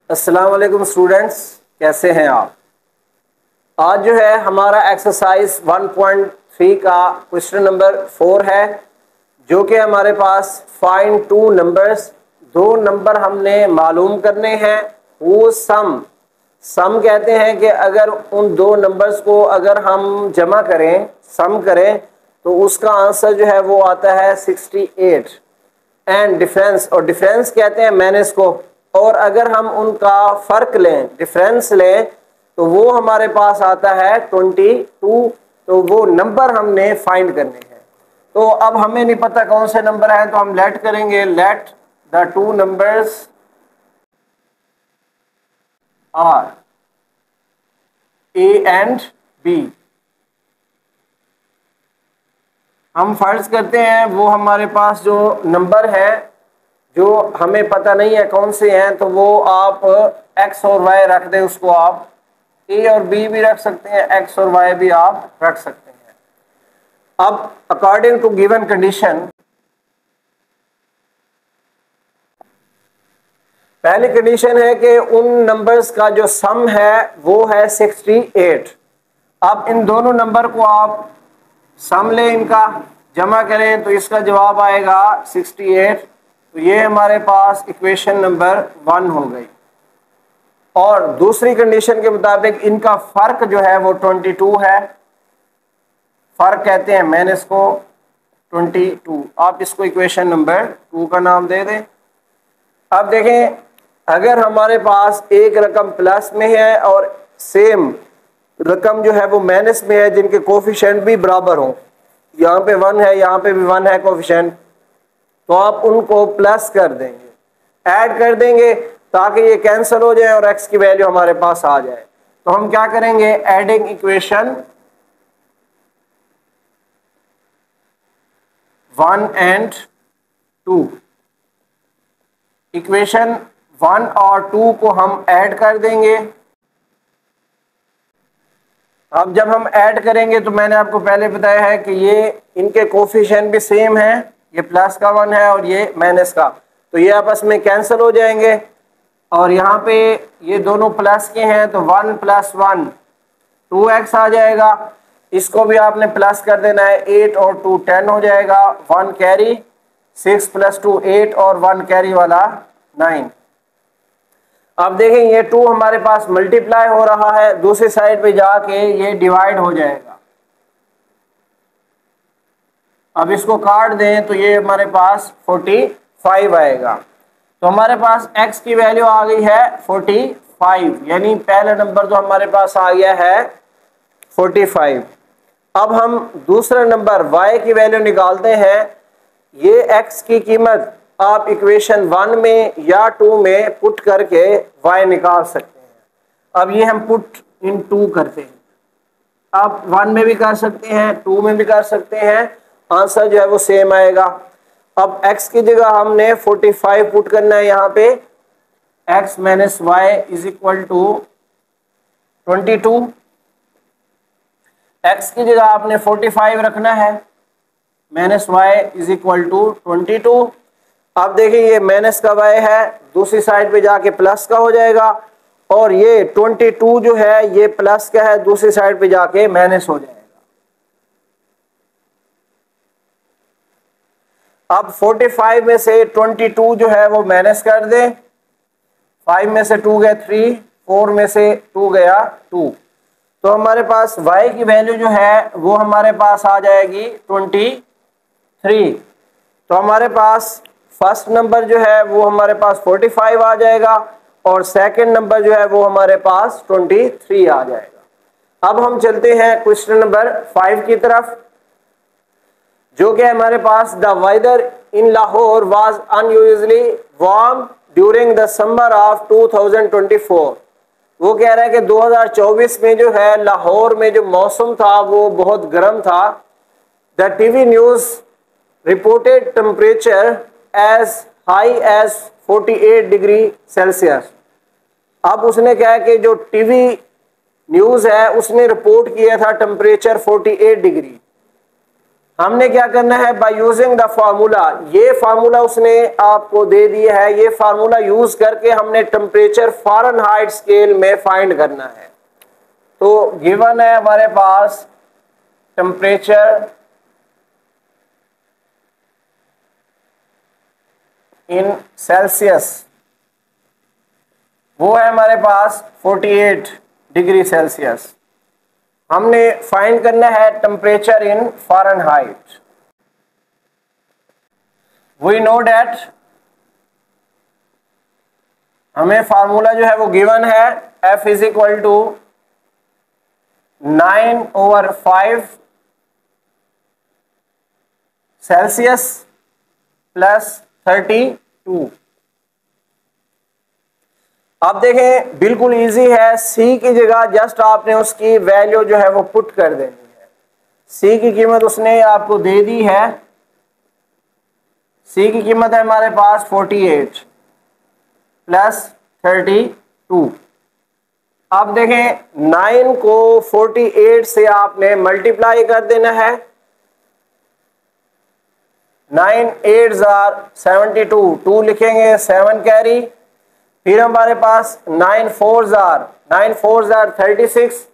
अस्सलाम वालेकुम स्टूडेंट्स, कैसे हैं आप। आज जो है हमारा एक्सरसाइज 1.3 का क्वेश्चन नंबर 4 है, जो कि हमारे पास फाइंड टू नंबर्स, दो नंबर हमने मालूम करने हैं। वो सम कहते हैं कि अगर उन दो नंबर्स को अगर हम जमा करें, सम करें, तो उसका आंसर जो है वो आता है 68। एंड डिफरेंस, और डिफरेंस कहते हैं माइनस को, और अगर हम उनका फ़र्क लें, डिफरेंस लें, तो वो हमारे पास आता है 22। तो वो नंबर हमने फाइंड करने हैं। तो अब हमें नहीं पता कौन से नंबर हैं, तो हम लेट करेंगे, let the two numbers are A and B. हम फर्ज करते हैं वो हमारे पास जो नंबर है, जो हमें पता नहीं है कौन से हैं, तो वो आप एक्स और वाई रख दें। उसको आप ए और बी भी रख सकते हैं, एक्स और वाई भी आप रख सकते हैं। अब अकॉर्डिंग टू गिवन कंडीशन, पहली कंडीशन है कि उन नंबर्स का जो सम है वो है 68। अब इन दोनों नंबर को आप सम लें, इनका जमा करें, तो इसका जवाब आएगा 68। तो ये हमारे पास इक्वेशन नंबर 1 हो गई। और दूसरी कंडीशन के मुताबिक इनका फर्क जो है वो 22 है। फर्क कहते हैं माइनस को 22। आप इसको इक्वेशन नंबर 2 का नाम दे दें। अब देखें, अगर हमारे पास एक रकम प्लस में है और सेम रकम जो है वो माइनस में है, जिनके कोफिशिएंट भी बराबर हों, यहाँ पे 1 है, यहाँ पे भी 1 है कोफिशिएंट, तो आप उनको प्लस कर देंगे, ऐड कर देंगे, ताकि ये कैंसिल हो जाए और x की वैल्यू हमारे पास आ जाए। तो हम क्या करेंगे, एडिंग इक्वेशन 1 एंड 2। इक्वेशन 1 और 2 को हम ऐड कर देंगे। अब जब हम ऐड करेंगे, तो मैंने आपको पहले बताया है कि ये इनके कोफिशिएंट भी सेम है, ये प्लस का 1 है और ये माइनस का, तो ये आपस में कैंसिल हो जाएंगे। और यहाँ पे ये दोनों प्लस के हैं, तो 1 + 1 2x आ जाएगा। इसको भी आपने प्लस कर देना है, 8 और 2 10 हो जाएगा, 1 कैरी, 6 + 2 8 और 1 कैरी वाला 9। अब देखें, ये 2 हमारे पास मल्टीप्लाई हो रहा है, दूसरी साइड पे जाके ये डिवाइड हो जाएगा। अब इसको काट दें, तो ये हमारे पास 45 आएगा। तो हमारे पास x की वैल्यू आ गई है 45, यानी पहला नंबर जो हमारे पास आ गया है 45। अब हम दूसरा नंबर y की वैल्यू निकालते हैं। ये x की कीमत आप इक्वेशन 1 में या 2 में पुट करके y निकाल सकते हैं। अब ये हम पुट इन 2 करते हैं, आप 1 में भी कर सकते हैं, 2 में भी कर सकते हैं, आंसर जो है वो सेम आएगा। अब x की जगह हमने 45 पुट करना है यहाँ पे, x - y = 22। x की जगह आपने 45 रखना है, -y = 22। अब देखिए, ये माइनस का y है, दूसरी साइड पे जाके प्लस का हो जाएगा, और ये 22 जो है ये प्लस का है, दूसरी साइड पे जाके माइनस हो जाएगा। अब 45 में से 22 जो है वो माइनस कर दें, 5 में से 2 गए 3, 4 में से 2 गया 2, तो हमारे पास y की वैल्यू जो है वो हमारे पास आ जाएगी 23। तो हमारे पास फर्स्ट नंबर जो है वो हमारे पास 45 आ जाएगा, और सेकंड नंबर जो है वो हमारे पास 23 आ जाएगा। अब हम चलते हैं क्वेश्चन नंबर 5 की तरफ, जो कि हमारे पास the weather in Lahore was unusually warm during the summer of 2024। वो कह रहा है कि 2024 में जो है लाहौर में जो मौसम था वो बहुत गर्म था। The TV news reported temperature as high as 48 degree Celsius. अब उसने कहा कि जो टीवी न्यूज़ है उसने रिपोर्ट किया था टेम्परेचर 48 डिग्री। हमने क्या करना है, बाय यूजिंग द फार्मूला, ये फार्मूला उसने आपको दे दिया है, ये फार्मूला यूज करके हमने टेम्परेचर फ़ारेनहाइट स्केल में फाइंड करना है। तो गिवन है हमारे पास टेम्परेचर इन सेल्सियस, वो है हमारे पास 48 डिग्री सेल्सियस। हमने फाइंड करना है temperature in Fahrenheit. We know that, हमें फार्मूला जो है वो गिवन है, F is equal to 9/5 Celsius plus 32। अब देखें बिल्कुल इजी है, सी की जगह जस्ट आपने उसकी वैल्यू जो है वो पुट कर देनी है। सी की कीमत उसने आपको दे दी है, सी की कीमत है हमारे पास 48 प्लस 32। अब देखें 9 को 48 से आपने मल्टीप्लाई कर देना है, 9 8 72, 2 लिखेंगे, 7 कैरी, फिर हमारे पास 9 4 36,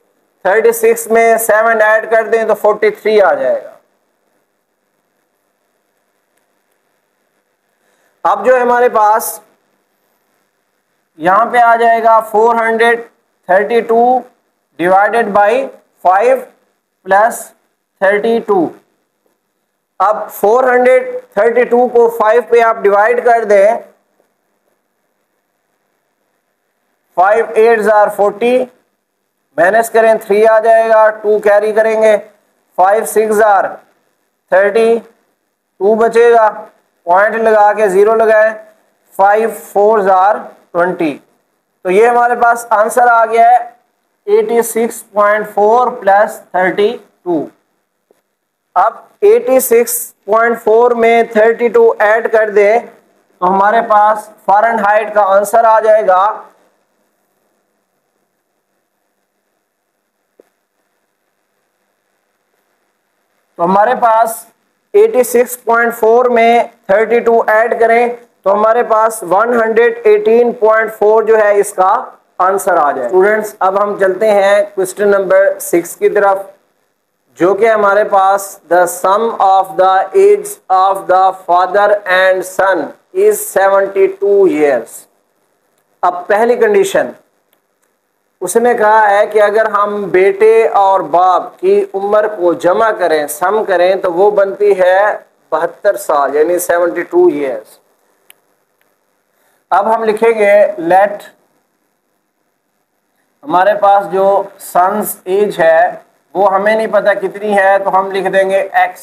36 में 7 ऐड कर दें तो 43 आ जाएगा। अब जो है हमारे पास यहां पे आ जाएगा 432 डिवाइडेड बाई 5 प्लस 32। अब 432 को 5 पे आप डिवाइड कर दें, 5 8 40, माइनस करें 3 आ जाएगा, 2 कैरी करेंगे, 5 6 30, 2 बचेगा, पॉइंट लगा के 0 लगाएं, 5 4 20। तो ये हमारे पास आंसर आ गया है 86.4 प्लस 32। अब 86.4 में 32 ऐड कर दे तो हमारे पास फ़ारेनहाइट का आंसर आ जाएगा 86.4 में 32 ऐड करें तो हमारे पास 118.4 जो है इसका आंसर आ जाए। स्टूडेंट्स अब हम चलते हैं क्वेश्चन नंबर 6 की तरफ, जो कि हमारे पास the sum of the age of the father and son is 72 years. अब पहली कंडीशन उसने कहा है कि अगर हम बेटे और बाप की उम्र को जमा करें, सम करें, तो वो बनती है 72 साल, यानी 72 ईयर्स। अब हम लिखेंगे लेट, हमारे पास जो सन्स एज है वो हमें नहीं पता कितनी है, तो हम लिख देंगे x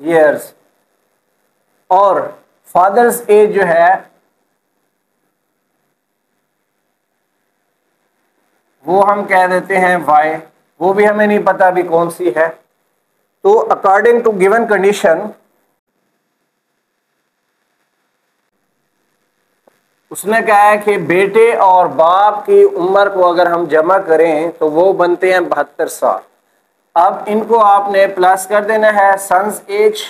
ईयर्स, और फादर्स एज जो है वो हम कह देते हैं y, वो भी हमें नहीं पता अभी कौन सी है। तो अकॉर्डिंग टू गिवन कंडीशन उसने कहा है कि बेटे और बाप की उम्र को अगर हम जमा करें तो वो बनते हैं 72 साल। अब इनको आपने प्लस कर देना है, sons age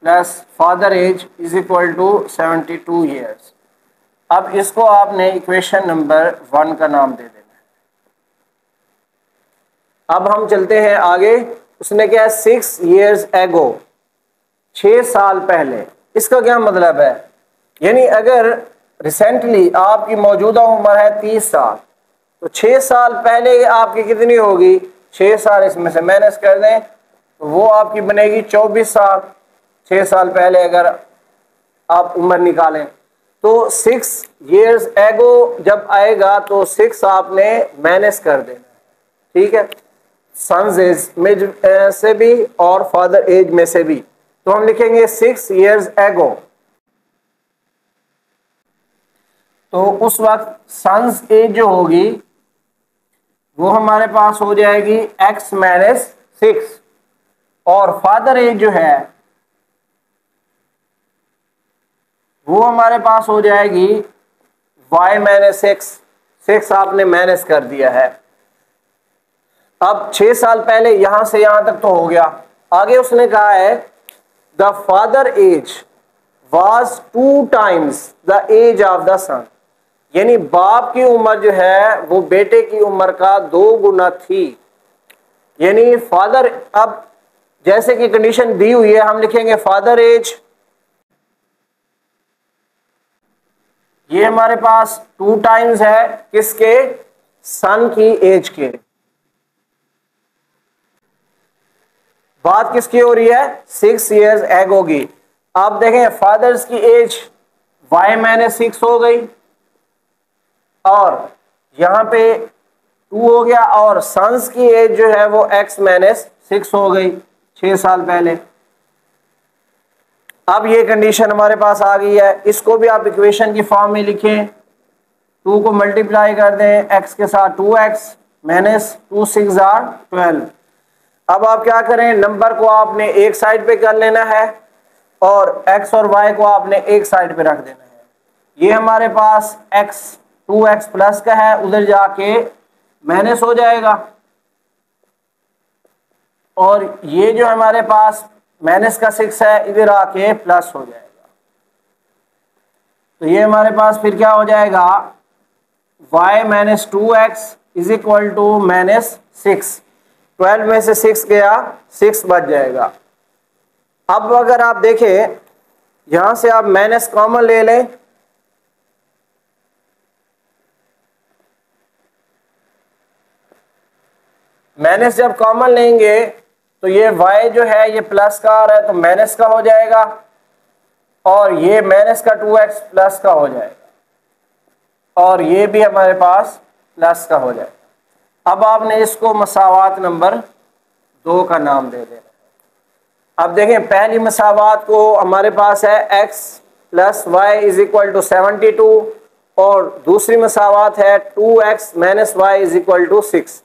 plus father age is equal to 72 years. अब इसको आपने इक्वेशन नंबर 1 का नाम दे देना है। अब हम चलते हैं आगे, उसने क्या 6 ईयर्स एगो, 6 साल पहले। इसका क्या मतलब है, यानी अगर रिसेंटली आपकी मौजूदा उम्र है 30 साल, तो 6 साल पहले आपकी कितनी होगी, 6 साल इसमें से माइनस कर दें तो वो आपकी बनेगी 24 साल। 6 साल पहले अगर आप उम्र निकालें तो 6 ईयर्स एगो जब आएगा तो 6 आपने माइनस कर देना, ठीक है, सन्स एज में से भी और फादर एज में से भी। तो हम लिखेंगे 6 ईयर्स एगो, तो उस वक्त सन्स एज जो होगी वो हमारे पास हो जाएगी x माइनस 6, और फादर एज जो है वो हमारे पास हो जाएगी y माइनस 6 आपने माइनस कर दिया है। अब 6 साल पहले यहां से यहां तक तो हो गया, आगे उसने कहा है the father age was 2 times the age of the son, यानी बाप की उम्र जो है वो बेटे की उम्र का 2 गुना थी। यानी फादर, अब जैसे कि कंडीशन दी हुई है हम लिखेंगे फादर एज, ये हमारे पास 2 टाइम्स है किसके, सन की एज के। बात किसकी हो रही है, 6 इयर्स एगो की। आप देखें फादर्स की एज y माइनस 6 हो गई और यहां पे 2 हो गया, और सन्स की एज जो है वो x माइनस 6 हो गई 6 साल पहले। अब ये कंडीशन हमारे पास आ गई है, इसको भी आप इक्वेशन की फॉर्म में लिखें। 2 को मल्टीप्लाई कर दें x के साथ, 2x माइनस 2 6 12। अब आप क्या करें, नंबर को आपने एक साइड पे कर लेना है और x और y को आपने एक साइड पे रख देना है। ये हमारे पास x 2x प्लस का है, उधर जाके माइनस हो जाएगा, और ये जो हमारे पास माइनस का 6 है इधर आके प्लस हो जाएगा। तो ये हमारे पास फिर क्या हो जाएगा, y minus 2x is equal to minus 6। 12 में से 6 गया, 6 बच जाएगा। अब अगर आप देखें यहां से आप माइनस कॉमन ले लें, माइनस जब कॉमन लेंगे तो ये y जो है ये प्लस का आ रहा है तो माइनस का हो जाएगा, और ये माइनस का 2x प्लस का हो जाएगा, और ये भी हमारे पास प्लस का हो जाएगा। अब आपने इसको मसावात नंबर 2 का नाम दे देना। अब देखें पहली मसावात को हमारे पास है x plus y is equal to 72, और दूसरी मसावात है 2x minus y is equal to 6।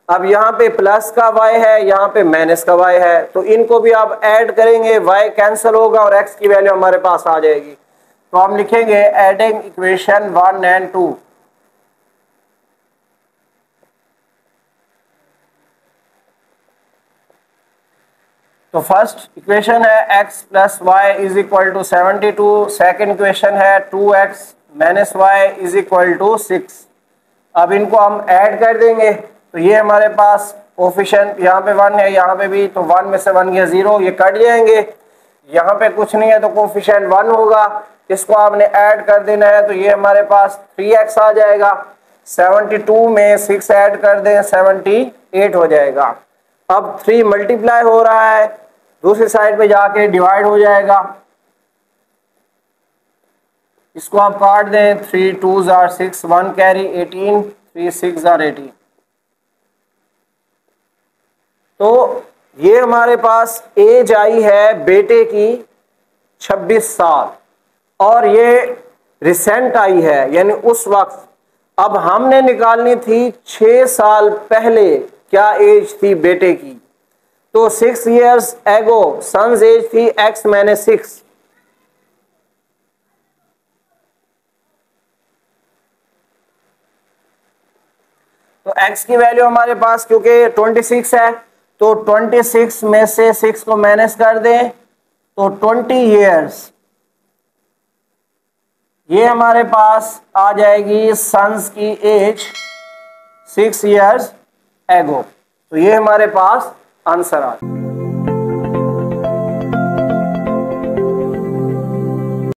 अब यहाँ पे प्लस का y है, यहाँ पे माइनस का y है, तो इनको भी आप ऐड करेंगे, y कैंसिल होगा और x की वैल्यू हमारे पास आ जाएगी। तो हम लिखेंगे एडिंग इक्वेशन 1 एंड 2। तो फर्स्ट इक्वेशन है x plus y is equal to 72, second equation है 2x minus y is equal to 6। अब इनको हम ऐड कर देंगे, तो ये हमारे पास कोफिशिएंट यहाँ पे 1 है, यहाँ पे भी, तो 1 में से 1 गया 0, ये कट जाएंगे। यहाँ पे कुछ नहीं है तो कोफिशिएंट 1 होगा, इसको आपने ऐड कर देना है, तो ये हमारे पास 3x आ जाएगा। 72 में 6 ऐड कर दें 78 हो जाएगा। अब 3 मल्टीप्लाई हो रहा है, दूसरी साइड पे जाके डिवाइड हो जाएगा, इसको आप काट दें, 3 2s are 6, 1 कैरी 18, 3 6 are 18। तो ये हमारे पास एज आई है बेटे की 26 साल, और ये रिसेंट आई है यानी उस वक्त। अब हमने निकालनी थी 6 साल पहले क्या एज थी बेटे की, तो 6 इयर्स एगो सन्स एज थी x माइनस 6। तो x की वैल्यू हमारे पास क्योंकि 26 है, तो 26 में से 6 को माइनस कर दें तो 20 इयर्स, ये हमारे पास आ जाएगी सन्स की एज 6 इयर्स एगो। तो ये हमारे पास आंसर आ जाएगा।